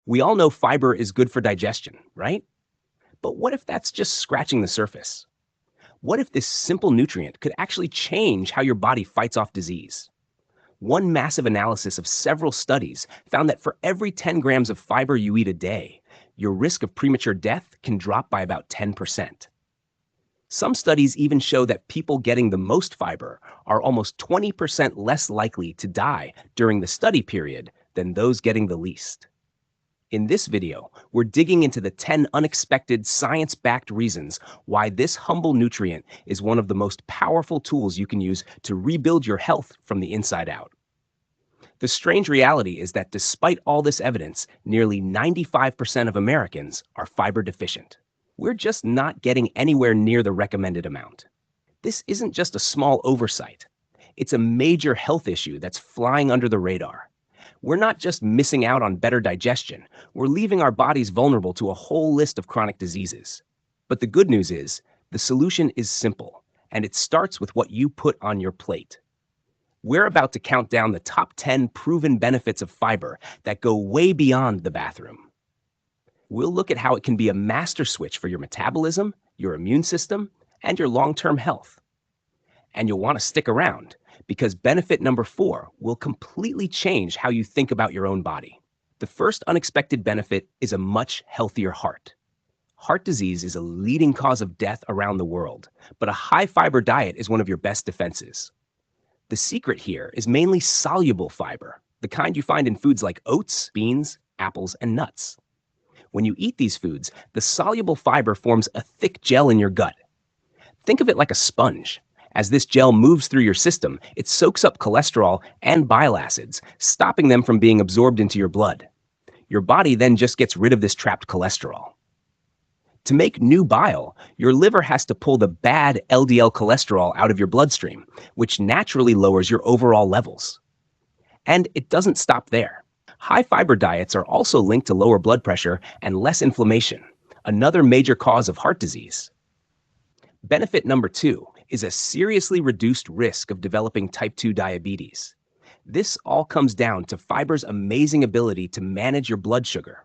We all know fiber is good for digestion, right? But what if that's just scratching the surface? What if this simple nutrient could actually change how your body fights off disease? One massive analysis of several studies found that for every 10 grams of fiber you eat a day, your risk of premature death can drop by about 10%. Some studies even show that people getting the most fiber are almost 20% less likely to die during the study period than those getting the least. In this video, we're digging into the 10 unexpected science-backed reasons why this humble nutrient is one of the most powerful tools you can use to rebuild your health from the inside out. The strange reality is that despite all this evidence, nearly 95% of Americans are fiber deficient. We're just not getting anywhere near the recommended amount. This isn't just a small oversight. It's a major health issue that's flying under the radar. We're not just missing out on better digestion, we're leaving our bodies vulnerable to a whole list of chronic diseases. But the good news is, the solution is simple, and it starts with what you put on your plate. We're about to count down the top 10 proven benefits of fiber that go way beyond the bathroom. We'll look at how it can be a master switch for your metabolism, your immune system, and your long-term health. And you'll want to stick around, because benefit number 4 will completely change how you think about your own body. The first unexpected benefit is a much healthier heart. Heart disease is a leading cause of death around the world, but a high-fiber diet is one of your best defenses. The secret here is mainly soluble fiber, the kind you find in foods like oats, beans, apples, and nuts. When you eat these foods, the soluble fiber forms a thick gel in your gut. Think of it like a sponge. As this gel moves through your system, it soaks up cholesterol and bile acids, stopping them from being absorbed into your blood. Your body then just gets rid of this trapped cholesterol. To make new bile, your liver has to pull the bad LDL cholesterol out of your bloodstream, which naturally lowers your overall levels. And it doesn't stop there. High-fiber diets are also linked to lower blood pressure and less inflammation, another major cause of heart disease. Benefit number 2 is a seriously reduced risk of developing type 2 diabetes. This all comes down to fiber's amazing ability to manage your blood sugar.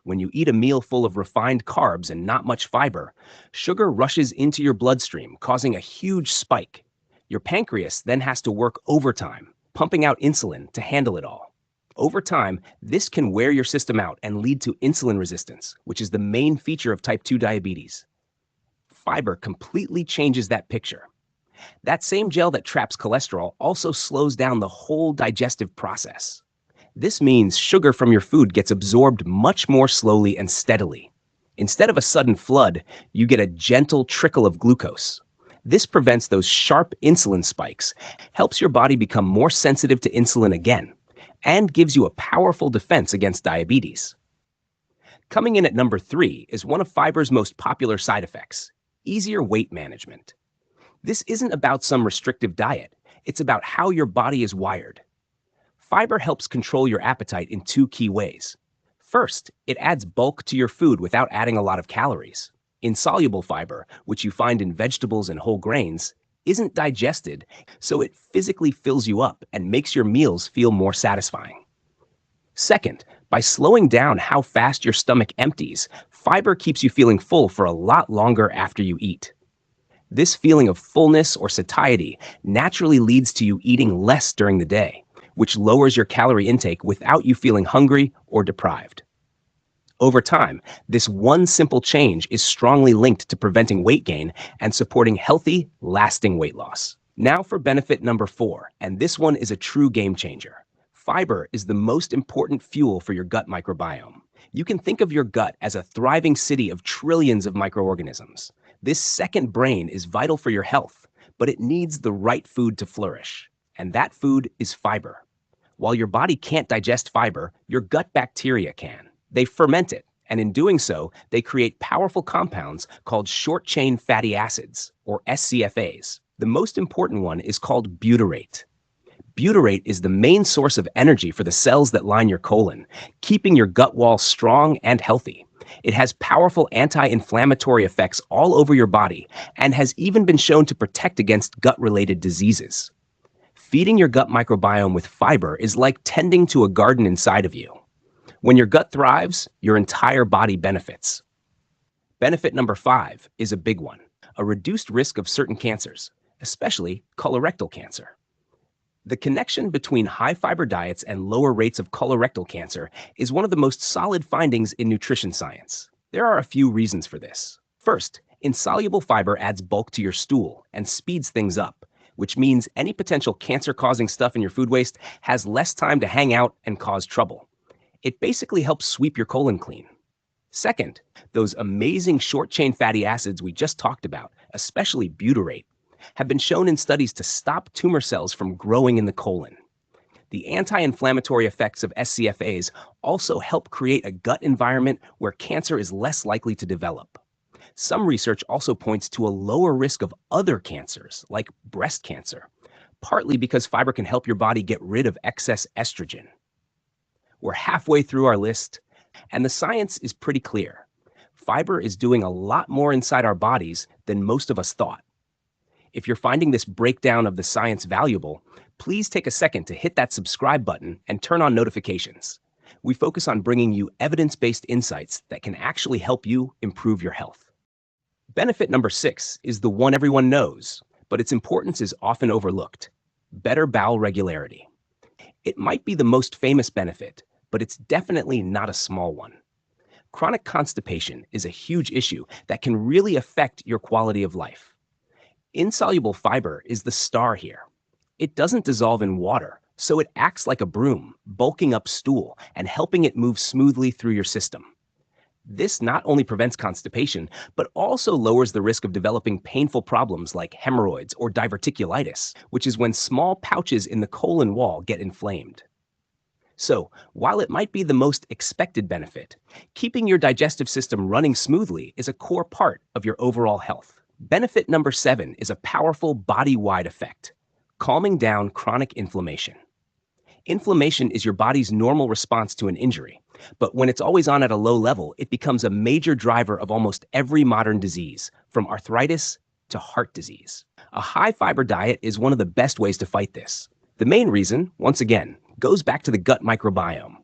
When you eat a meal full of refined carbs and not much fiber, sugar rushes into your bloodstream, causing a huge spike. Your pancreas then has to work overtime, pumping out insulin to handle it all. Over time, this can wear your system out and lead to insulin resistance, which is the main feature of type 2 diabetes. Fiber completely changes that picture. That same gel that traps cholesterol also slows down the whole digestive process. This means sugar from your food gets absorbed much more slowly and steadily. Instead of a sudden flood, you get a gentle trickle of glucose. This prevents those sharp insulin spikes, helps your body become more sensitive to insulin again, and gives you a powerful defense against diabetes. Coming in at number 3 is one of fiber's most popular side effects: easier weight management. This isn't about some restrictive diet, it's about how your body is wired. Fiber helps control your appetite in 2 key ways. First, it adds bulk to your food without adding a lot of calories. Insoluble fiber, which you find in vegetables and whole grains, isn't digested, so it physically fills you up and makes your meals feel more satisfying. Second, by slowing down how fast your stomach empties, fiber keeps you feeling full for a lot longer after you eat. This feeling of fullness or satiety naturally leads to you eating less during the day, which lowers your calorie intake without you feeling hungry or deprived. Over time, this one simple change is strongly linked to preventing weight gain and supporting healthy, lasting weight loss. Now for benefit number 4, and this one is a true game changer. Fiber is the most important fuel for your gut microbiome. You can think of your gut as a thriving city of trillions of microorganisms. This second brain is vital for your health, but it needs the right food to flourish. And that food is fiber. While your body can't digest fiber, your gut bacteria can. They ferment it, and in doing so, they create powerful compounds called short-chain fatty acids, or SCFAs. The most important one is called butyrate. Butyrate is the main source of energy for the cells that line your colon, keeping your gut wall strong and healthy. It has powerful anti-inflammatory effects all over your body and has even been shown to protect against gut-related diseases. Feeding your gut microbiome with fiber is like tending to a garden inside of you. When your gut thrives, your entire body benefits. Benefit number 5 is a big one: a reduced risk of certain cancers, especially colorectal cancer. The connection between high fiber diets and lower rates of colorectal cancer is one of the most solid findings in nutrition science. There are a few reasons for this. First, insoluble fiber adds bulk to your stool and speeds things up, which means any potential cancer-causing stuff in your food waste has less time to hang out and cause trouble. It basically helps sweep your colon clean. Second, those amazing short-chain fatty acids we just talked about, especially butyrate, have been shown in studies to stop tumor cells from growing in the colon. The anti-inflammatory effects of SCFAs also help create a gut environment where cancer is less likely to develop. Some research also points to a lower risk of other cancers, like breast cancer, partly because fiber can help your body get rid of excess estrogen. We're halfway through our list, and the science is pretty clear. Fiber is doing a lot more inside our bodies than most of us thought. If you're finding this breakdown of the science valuable, please take a second to hit that subscribe button and turn on notifications. We focus on bringing you evidence-based insights that can actually help you improve your health. Benefit number 6 is the one everyone knows, but its importance is often overlooked: better bowel regularity. It might be the most famous benefit, but it's definitely not a small one. Chronic constipation is a huge issue that can really affect your quality of life. Insoluble fiber is the star here. It doesn't dissolve in water, so it acts like a broom, bulking up stool and helping it move smoothly through your system. This not only prevents constipation, but also lowers the risk of developing painful problems like hemorrhoids or diverticulitis, which is when small pouches in the colon wall get inflamed. So, while it might be the most expected benefit, keeping your digestive system running smoothly is a core part of your overall health. Benefit number 7 is a powerful body-wide effect: calming down chronic inflammation. Inflammation is your body's normal response to an injury, but when it's always on at a low level, it becomes a major driver of almost every modern disease, from arthritis to heart disease. A high-fiber diet is one of the best ways to fight this. The main reason, once again, goes back to the gut microbiome.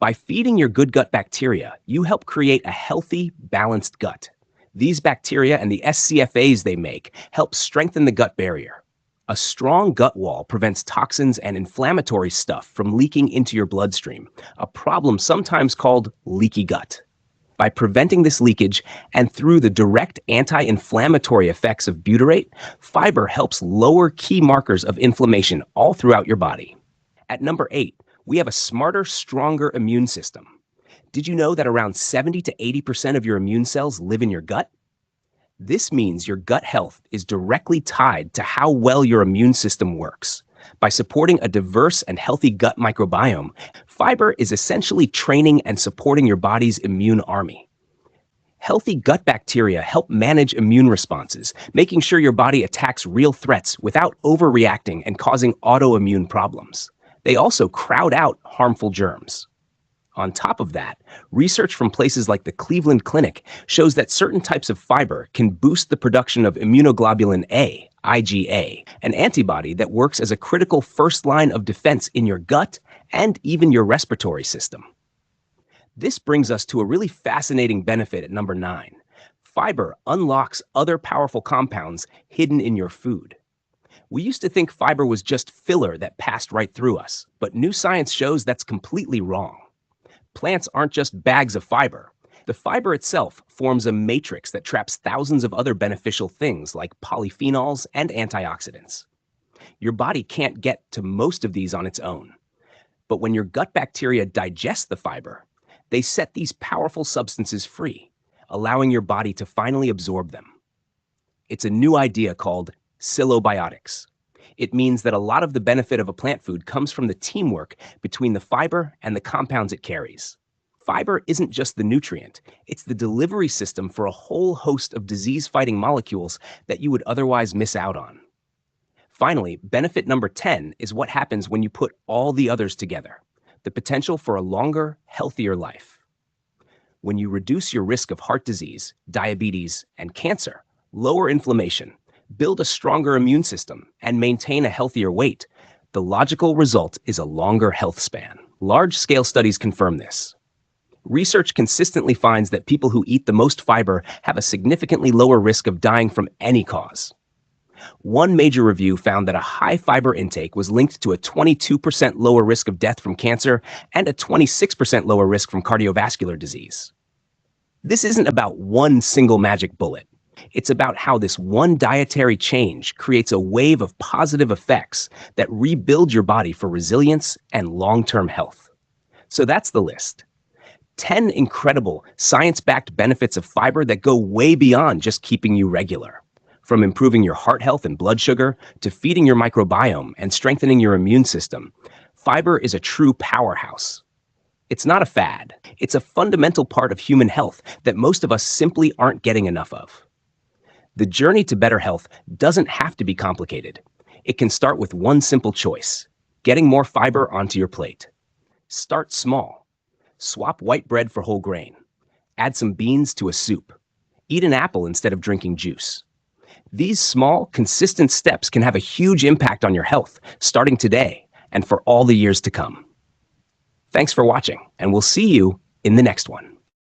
By feeding your good gut bacteria, you help create a healthy, balanced gut. These bacteria and the SCFAs they make help strengthen the gut barrier. A strong gut wall prevents toxins and inflammatory stuff from leaking into your bloodstream, a problem sometimes called leaky gut. By preventing this leakage and through the direct anti-inflammatory effects of butyrate, fiber helps lower key markers of inflammation all throughout your body. At number 8, we have a smarter, stronger immune system. Did you know that around 70 to 80% of your immune cells live in your gut? This means your gut health is directly tied to how well your immune system works. By supporting a diverse and healthy gut microbiome, fiber is essentially training and supporting your body's immune army. Healthy gut bacteria help manage immune responses, making sure your body attacks real threats without overreacting and causing autoimmune problems. They also crowd out harmful germs. On top of that, research from places like the Cleveland Clinic shows that certain types of fiber can boost the production of immunoglobulin A, IgA, an antibody that works as a critical first line of defense in your gut and even your respiratory system. This brings us to a really fascinating benefit at number 9. Fiber unlocks other powerful compounds hidden in your food. We used to think fiber was just filler that passed right through us, but new science shows that's completely wrong. Plants aren't just bags of fiber. The fiber itself forms a matrix that traps thousands of other beneficial things like polyphenols and antioxidants. Your body can't get to most of these on its own. But when your gut bacteria digest the fiber, they set these powerful substances free, allowing your body to finally absorb them. It's a new idea called silobiotics. It means that a lot of the benefit of a plant food comes from the teamwork between the fiber and the compounds it carries. Fiber isn't just the nutrient, it's the delivery system for a whole host of disease-fighting molecules that you would otherwise miss out on. Finally, benefit number 10 is what happens when you put all the others together: the potential for a longer, healthier life. When you reduce your risk of heart disease, diabetes, and cancer, lower inflammation, build a stronger immune system, and maintain a healthier weight, the logical result is a longer health span. Large-scale studies confirm this. Research consistently finds that people who eat the most fiber have a significantly lower risk of dying from any cause. One major review found that a high fiber intake was linked to a 22% lower risk of death from cancer and a 26% lower risk from cardiovascular disease. This isn't about one single magic bullet. It's about how this one dietary change creates a wave of positive effects that rebuild your body for resilience and long-term health. So that's the list. 10 incredible science-backed benefits of fiber that go way beyond just keeping you regular. From improving your heart health and blood sugar to feeding your microbiome and strengthening your immune system, fiber is a true powerhouse. It's not a fad. It's a fundamental part of human health that most of us simply aren't getting enough of. The journey to better health doesn't have to be complicated. It can start with one simple choice: getting more fiber onto your plate. Start small. Swap white bread for whole grain. Add some beans to a soup. Eat an apple instead of drinking juice. These small, consistent steps can have a huge impact on your health, starting today and for all the years to come. Thanks for watching, and we'll see you in the next one.